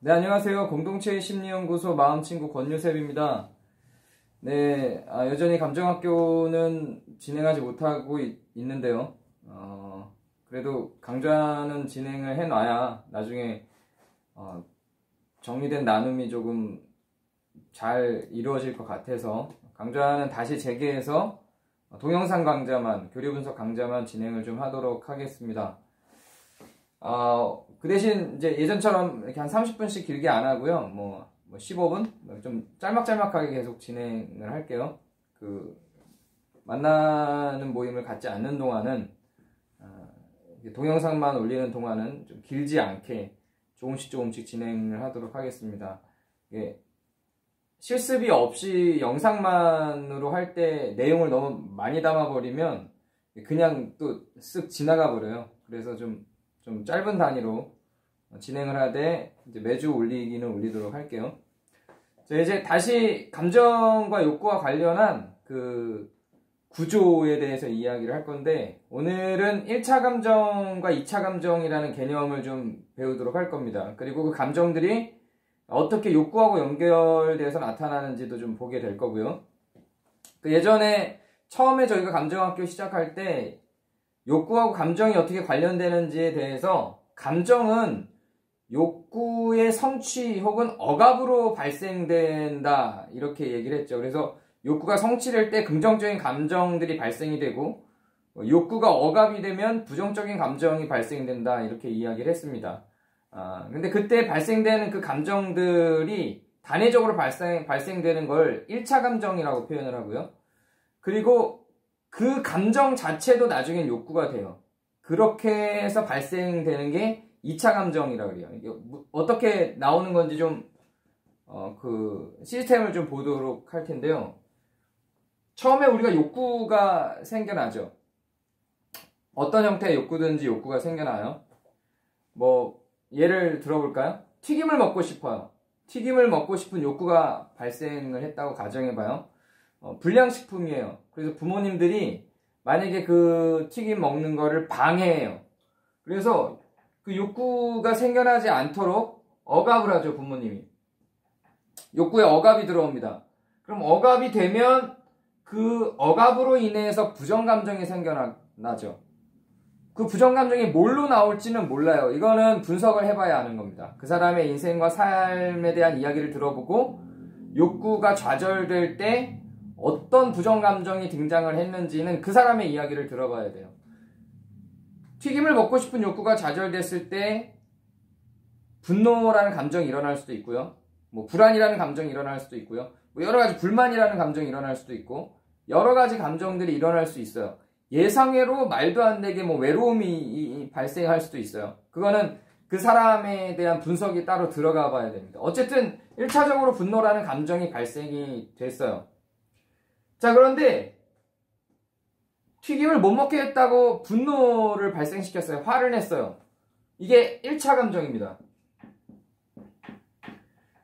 네, 안녕하세요. 공동체 심리연구소 마음친구 권유셉입니다. 네, 여전히 감정학교는 진행하지 못하고 있는데요. 그래도 강좌는 진행을 해놔야 나중에 정리된 나눔이 조금 잘 이루어질 것 같아서 강좌는 다시 재개해서 동영상 강좌만, 교류 분석 강좌만 진행을 좀 하도록 하겠습니다. 그 대신 이제 예전처럼 이렇게 한 30분씩 길게 안 하고요. 뭐 15분? 좀 짤막짤막하게 계속 진행을 할게요. 만나는 모임을 갖지 않는 동안은, 동영상만 올리는 동안은 좀 길지 않게 조금씩 진행을 하도록 하겠습니다. 실습이 없이 영상만으로 할 때 내용을 너무 많이 담아버리면 그냥 또 쓱 지나가 버려요. 그래서 좀 짧은 단위로 진행을 하되 이제 매주 올리기는 올리도록 할게요. 자, 이제 다시 감정과 욕구와 관련한 그 구조에 대해서 이야기를 할 건데, 오늘은 1차 감정과 2차 감정이라는 개념을 좀 배우도록 할 겁니다. 그리고 그 감정들이 어떻게 욕구하고 연결돼서 나타나는지도 좀 보게 될 거고요. 예전에 처음에 저희가 감정학교 시작할 때 욕구하고 감정이 어떻게 관련되는지에 대해서, 감정은 욕구의 성취 혹은 억압으로 발생된다, 이렇게 얘기를 했죠. 그래서 욕구가 성취될 때 긍정적인 감정들이 발생이 되고, 욕구가 억압이 되면 부정적인 감정이 발생된다, 이렇게 이야기를 했습니다. 근데 그때 발생되는 그 감정들이 단회적으로 발생되는 걸 1차 감정이라고 표현을 하고요. 그리고 그 감정 자체도 나중엔 욕구가 돼요. 그렇게 해서 발생되는 게 2차 감정이라고 그래요. 이게 어떻게 나오는 건지 좀, 시스템을 좀 보도록 할 텐데요. 처음에 우리가 욕구가 생겨나죠. 어떤 형태의 욕구든지 욕구가 생겨나요. 예를 들어볼까요? 튀김을 먹고 싶어요. 튀김을 먹고 싶은 욕구가 발생을 했다고 가정해봐요. 불량식품이에요. 그래서 부모님들이 만약에 그 튀김 먹는 거를 방해해요. 그래서 그 욕구가 생겨나지 않도록 억압을 하죠, 부모님이. 욕구에 억압이 들어옵니다. 그럼 억압이 되면 그 억압으로 인해서 부정감정이 생겨나죠. 그 부정감정이 뭘로 나올지는 몰라요. 이거는 분석을 해봐야 아는 겁니다. 그 사람의 인생과 삶에 대한 이야기를 들어보고 욕구가 좌절될 때 어떤 부정감정이 등장을 했는지는 그 사람의 이야기를 들어봐야 돼요. 튀김을 먹고 싶은 욕구가 좌절됐을 때 분노라는 감정이 일어날 수도 있고요. 불안이라는 감정이 일어날 수도 있고요. 여러 가지 불만이라는 감정이 일어날 수도 있고, 여러 가지 감정들이 일어날 수 있어요. 예상외로 말도 안 되게 외로움이 발생할 수도 있어요. 그거는 그 사람에 대한 분석이 따로 들어가 봐야 됩니다. 어쨌든 1차적으로 분노라는 감정이 발생이 됐어요. 자, 그런데 튀김을 못 먹게 했다고 분노를 발생시켰어요. 화를 냈어요. 이게 1차 감정입니다.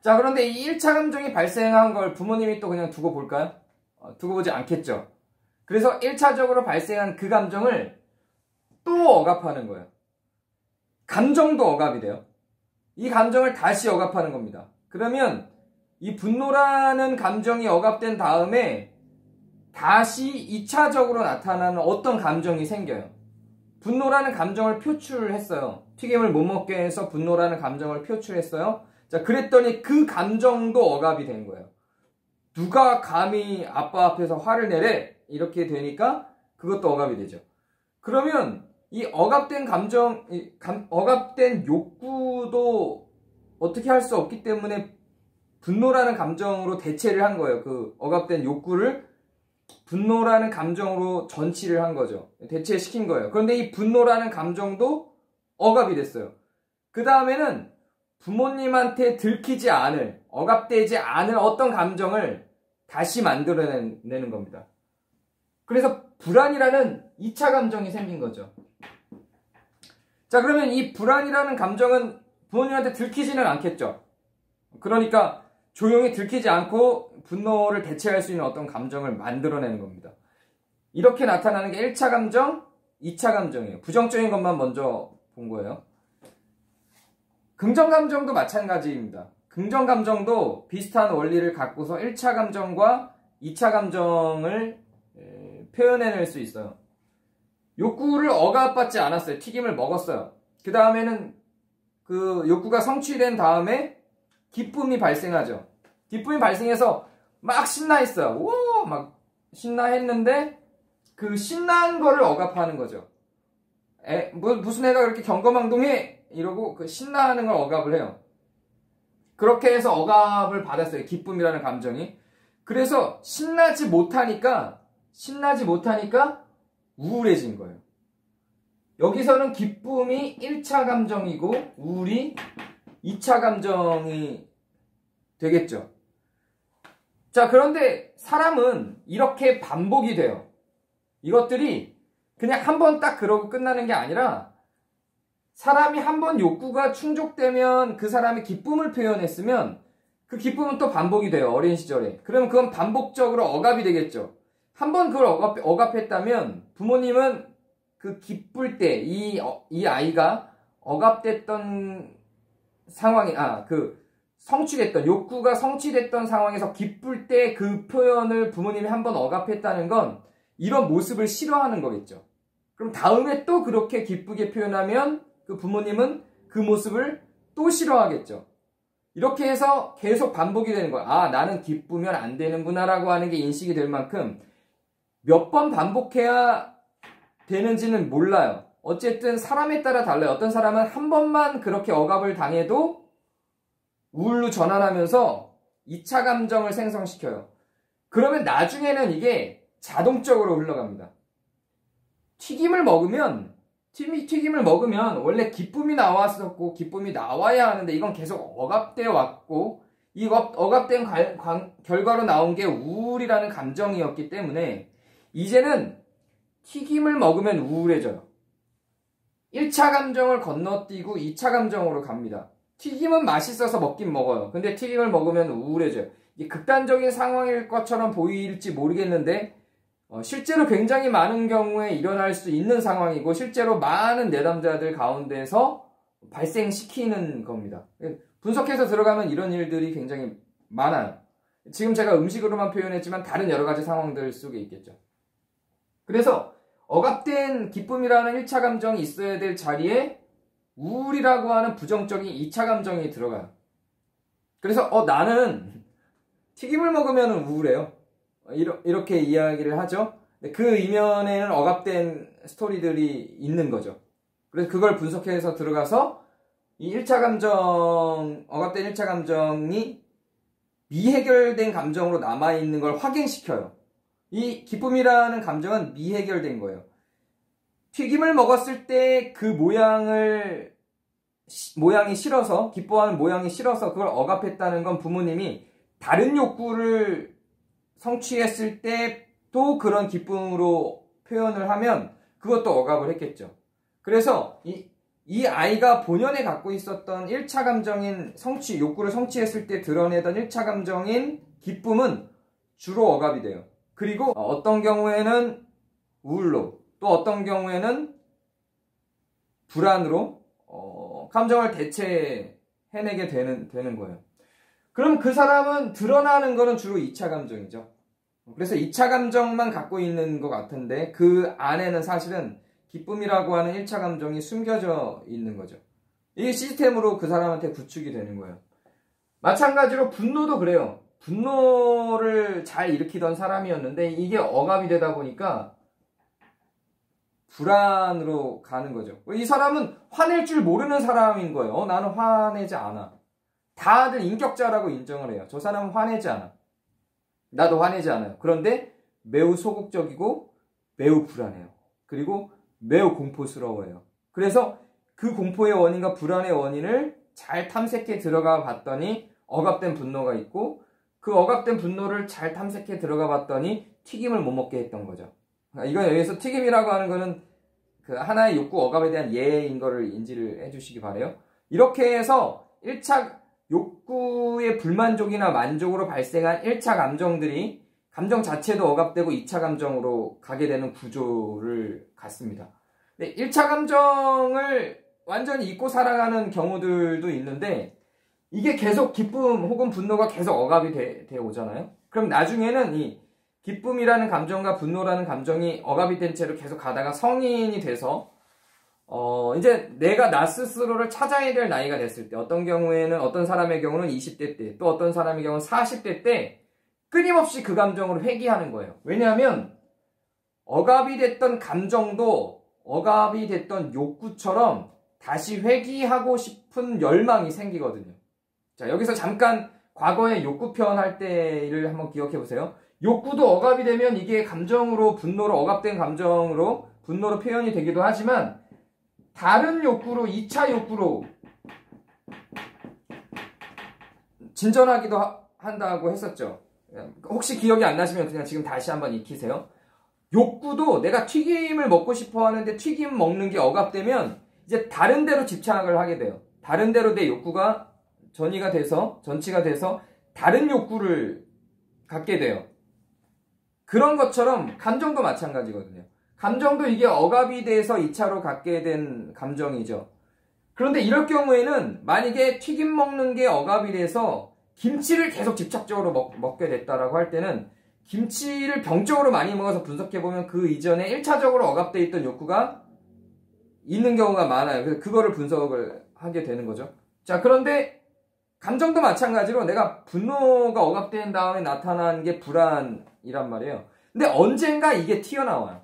자, 그런데 이 1차 감정이 발생한 걸 부모님이 또 그냥 두고 볼까요? 두고 보지 않겠죠. 그래서 1차적으로 발생한 그 감정을 또 억압하는 거예요. 감정도 억압이 돼요. 이 감정을 다시 억압하는 겁니다. 그러면 이 분노라는 감정이 억압된 다음에 다시 2차적으로 나타나는 어떤 감정이 생겨요. 분노라는 감정을 표출했어요. 튀김을 못 먹게 해서 분노라는 감정을 표출했어요. 자, 그랬더니 그 감정도 억압이 된 거예요. 누가 감히 아빠 앞에서 화를 내래? 이렇게 되니까 그것도 억압이 되죠. 그러면 이 억압된 감정, 억압된 욕구도 어떻게 할 수 없기 때문에 분노라는 감정으로 대체를 한 거예요. 그 억압된 욕구를 분노라는 감정으로 전치를 한 거죠. 대체시킨 거예요. 그런데 이 분노라는 감정도 억압이 됐어요. 그 다음에는 부모님한테 들키지 않을, 억압되지 않을 어떤 감정을 다시 만들어내는 겁니다. 그래서 불안이라는 2차 감정이 생긴 거죠. 자, 그러면 이 불안이라는 감정은 부모님한테 들키지는 않겠죠. 그러니까 조용히 들키지 않고 분노를 대체할 수 있는 어떤 감정을 만들어내는 겁니다. 이렇게 나타나는 게 1차 감정, 2차 감정이에요. 부정적인 것만 먼저 본 거예요. 긍정 감정도 마찬가지입니다. 긍정 감정도 비슷한 원리를 갖고서 1차 감정과 2차 감정을 표현해낼 수 있어요. 욕구를 억압받지 않았어요. 튀김을 먹었어요. 그 다음에는 그 욕구가 성취된 다음에 기쁨이 발생하죠. 기쁨이 발생해서 막 신나했어요. 오! 막 신나했는데 그 신난 거를 억압하는 거죠. 무슨 애가 그렇게 경거망동해? 이러고 그 신나하는 걸 억압을 해요. 그렇게 해서 억압을 받았어요. 기쁨이라는 감정이. 그래서 신나지 못하니까 우울해진 거예요. 여기서는 기쁨이 1차 감정이고 우울이 2차 감정이 되겠죠. 자, 그런데 사람은 이렇게 반복이 돼요. 이것들이 그냥 한 번 딱 그러고 끝나는 게 아니라 사람이 한 번 욕구가 충족되면 그 사람이 기쁨을 표현했으면 그 기쁨은 또 반복이 돼요. 어린 시절에. 그러면 그건 반복적으로 억압이 되겠죠. 한 번 그걸 억압했다면 부모님은 그 기쁠 때 이 아이가 억압됐던 상황이 성취됐던 욕구가 성취됐던 상황에서 기쁠 때 그 표현을 부모님이 한 번 억압했다는 건 이런 모습을 싫어하는 거겠죠. 그럼 다음에 또 그렇게 기쁘게 표현하면 그 부모님은 그 모습을 또 싫어하겠죠. 이렇게 해서 계속 반복이 되는 거야. 아, 나는 기쁘면 안 되는구나 라고 하는 게 인식이 될 만큼 몇 번 반복해야 되는지는 몰라요. 어쨌든 사람에 따라 달라요. 어떤 사람은 한 번만 그렇게 억압을 당해도 우울로 전환하면서 2차 감정을 생성시켜요. 그러면 나중에는 이게 자동적으로 흘러갑니다. 튀김을 먹으면 원래 기쁨이 나왔었고 기쁨이 나와야 하는데 이건 계속 억압되어 왔고 이 억압된 결과로 나온 게 우울이라는 감정이었기 때문에 이제는 튀김을 먹으면 우울해져요. 1차 감정을 건너뛰고 2차 감정으로 갑니다. 튀김은 맛있어서 먹긴 먹어요. 근데 튀김을 먹으면 우울해져요. 이게 극단적인 상황일 것처럼 보일지 모르겠는데 실제로 굉장히 많은 경우에 일어날 수 있는 상황이고 실제로 많은 내담자들 가운데서 발생시키는 겁니다. 분석해서 들어가면 이런 일들이 굉장히 많아요. 지금 제가 음식으로만 표현했지만 다른 여러 가지 상황들 속에 있겠죠. 그래서 억압된 기쁨이라는 1차 감정이 있어야 될 자리에 우울이라고 하는 부정적인 2차 감정이 들어가요. 그래서 나는 튀김을 먹으면 우울해요. 이렇게 이야기를 하죠. 그 이면에는 억압된 스토리들이 있는 거죠. 그래서 그걸 분석해서 들어가서 이 1차 감정, 억압된 1차 감정이 미해결된 감정으로 남아있는 걸 확인시켜요. 이 기쁨이라는 감정은 미해결된 거예요. 튀김을 먹었을 때 그 모양이 싫어서, 기뻐하는 모양이 싫어서 그걸 억압했다는 건 부모님이 다른 욕구를 성취했을 때 또 그런 기쁨으로 표현을 하면 그것도 억압을 했겠죠. 그래서 이 아이가 본연에 갖고 있었던 1차 감정인 욕구를 성취했을 때 드러내던 1차 감정인 기쁨은 주로 억압이 돼요. 그리고 어떤 경우에는 우울로, 또 어떤 경우에는 불안으로 감정을 대체해내게 되는 거예요. 그럼 그 사람은 드러나는 거는 주로 2차 감정이죠. 그래서 2차 감정만 갖고 있는 것 같은데 그 안에는 사실은 기쁨이라고 하는 1차 감정이 숨겨져 있는 거죠. 이게 시스템으로 그 사람한테 구축이 되는 거예요. 마찬가지로 분노도 그래요. 분노를 잘 일으키던 사람이었는데 이게 억압이 되다 보니까 불안으로 가는 거죠. 이 사람은 화낼 줄 모르는 사람인 거예요. 나는 화내지 않아. 다들 인격자라고 인정을 해요. 저 사람은 화내지 않아. 나도 화내지 않아요. 그런데 매우 소극적이고 매우 불안해요. 그리고 매우 공포스러워요. 그래서 그 공포의 원인과 불안의 원인을 잘 탐색해 들어가 봤더니 억압된 분노가 있고 그 억압된 분노를 잘 탐색해 들어가 봤더니 튀김을 못 먹게 했던 거죠. 이건 여기서 튀김이라고 하는 거는 그 하나의 욕구 억압에 대한 예인 거를 인지를 해주시기 바래요. 이렇게 해서 1차 욕구의 불만족이나 만족으로 발생한 1차 감정들이 감정 자체도 억압되고 2차 감정으로 가게 되는 구조를 갖습니다. 1차 감정을 완전히 잊고 살아가는 경우들도 있는데 이게 계속 기쁨 혹은 분노가 계속 억압이 돼 오잖아요. 그럼 나중에는 이 기쁨이라는 감정과 분노라는 감정이 억압이 된 채로 계속 가다가 성인이 돼서 이제 내가 나 스스로를 찾아야 될 나이가 됐을 때, 어떤 경우에는, 어떤 사람의 경우는 20대 때, 또 어떤 사람의 경우는 40대 때 끊임없이 그 감정으로 회귀하는 거예요. 왜냐하면 억압이 됐던 감정도 억압이 됐던 욕구처럼 다시 회귀하고 싶은 열망이 생기거든요. 자, 여기서 잠깐 과거의 욕구 표현할 때를 한번 기억해 보세요. 욕구도 억압이 되면 이게 감정으로, 분노로, 억압된 감정으로, 분노로 표현이 되기도 하지만 다른 욕구로, 2차 욕구로 진전하기도 한다고 했었죠. 혹시 기억이 안 나시면 그냥 지금 다시 한번 익히세요. 욕구도 내가 튀김을 먹고 싶어 하는데 튀김 먹는 게 억압되면 이제 다른 데로 집착을 하게 돼요. 다른 데로 내 욕구가 전치가 돼서 다른 욕구를 갖게 돼요. 그런 것처럼 감정도 마찬가지거든요. 감정도 이게 억압이 돼서 2차로 갖게 된 감정이죠. 그런데 이럴 경우에는 만약에 튀김 먹는 게 억압이 돼서 김치를 계속 집착적으로 먹게 됐다라고 할 때는 김치를 병적으로 많이 먹어서 분석해보면 그 이전에 1차적으로 억압되어 있던 욕구가 있는 경우가 많아요. 그래서 그거를 분석을 하게 되는 거죠. 자, 그런데 감정도 마찬가지로 내가 분노가 억압된 다음에 나타난 게 불안이란 말이에요. 근데 언젠가 이게 튀어나와요.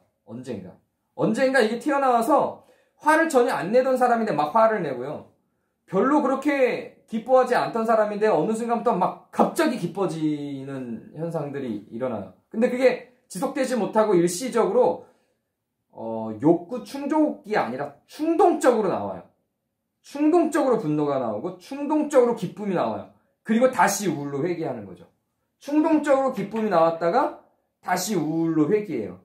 언젠가 이게 튀어나와서 화를 전혀 안 내던 사람인데 막 화를 내고요. 별로 그렇게 기뻐하지 않던 사람인데 어느 순간부터 막 갑자기 기뻐지는 현상들이 일어나요. 근데 그게 지속되지 못하고 일시적으로 욕구 충족이 아니라 충동적으로 나와요. 충동적으로 분노가 나오고 충동적으로 기쁨이 나와요. 그리고 다시 우울로 회귀하는 거죠. 충동적으로 기쁨이 나왔다가 다시 우울로 회귀해요.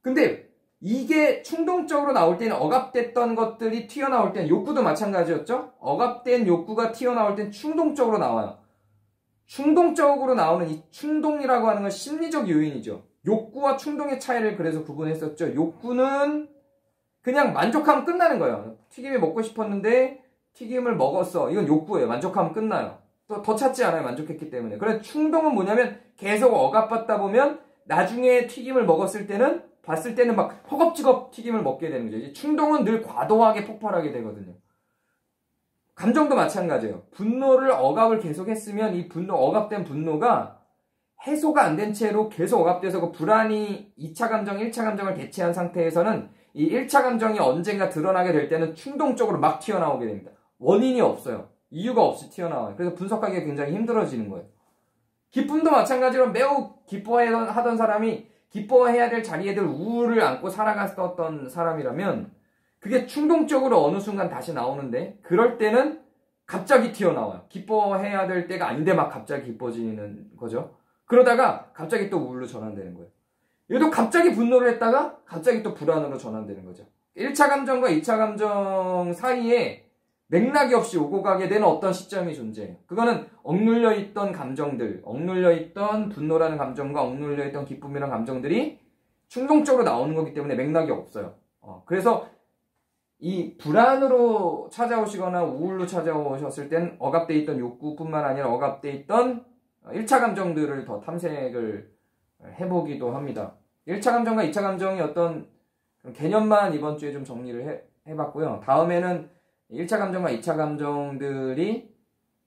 근데 이게 충동적으로 나올 때는 억압됐던 것들이 튀어나올 때는 욕구도 마찬가지였죠? 억압된 욕구가 튀어나올 때는 충동적으로 나와요. 충동적으로 나오는 이 충동이라고 하는 건 심리적 요인이죠. 욕구와 충동의 차이를 그래서 구분했었죠. 욕구는 그냥 만족하면 끝나는 거예요. 튀김이 먹고 싶었는데 튀김을 먹었어. 이건 욕구예요. 만족하면 끝나요. 또 더 찾지 않아요. 만족했기 때문에. 그래서 충동은 뭐냐면 계속 억압받다 보면 나중에 튀김을 봤을 때는 막 허겁지겁 튀김을 먹게 되는 거죠. 충동은 늘 과도하게 폭발하게 되거든요. 감정도 마찬가지예요. 분노를 억압을 계속했으면 이 억압된 분노가 해소가 안 된 채로 계속 억압돼서 그 불안이 2차 감정, 1차 감정을 대체한 상태에서는 이 1차 감정이 언젠가 드러나게 될 때는 충동적으로 막 튀어나오게 됩니다. 원인이 없어요. 이유가 없이 튀어나와요. 그래서 분석하기가 굉장히 힘들어지는 거예요. 기쁨도 마찬가지로 매우 기뻐하던 사람이 기뻐해야 될 자리에 들 우울을 안고 살아갔었던 사람이라면 그게 충동적으로 어느 순간 다시 나오는데 그럴 때는 갑자기 튀어나와요. 기뻐해야 될 때가 아닌데 막 갑자기 기뻐지는 거죠. 그러다가 갑자기 또 우울로 전환되는 거예요. 얘도 갑자기 분노를 했다가 갑자기 또 불안으로 전환되는 거죠. 1차 감정과 2차 감정 사이에 맥락이 없이 오고 가게 되는 어떤 시점이 존재해요. 그거는 억눌려 있던 감정들, 억눌려 있던 분노라는 감정과 억눌려 있던 기쁨이라는 감정들이 충동적으로 나오는 거기 때문에 맥락이 없어요. 그래서 이 불안으로 찾아오시거나 우울로 찾아오셨을 땐 억압돼 있던 욕구뿐만 아니라 억압돼 있던 1차 감정들을 더 탐색을 해보기도 합니다. 1차 감정과 2차 감정이 어떤 개념만 이번 주에 좀 정리를 해봤고요. 다음에는 1차 감정과 2차 감정들이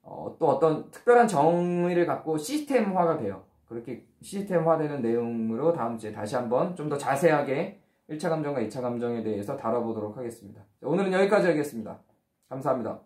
또 어떤 특별한 정의를 갖고 시스템화가 돼요. 그렇게 시스템화되는 내용으로 다음 주에 다시 한번 좀 더 자세하게 1차 감정과 2차 감정에 대해서 다뤄보도록 하겠습니다. 오늘은 여기까지 하겠습니다. 감사합니다.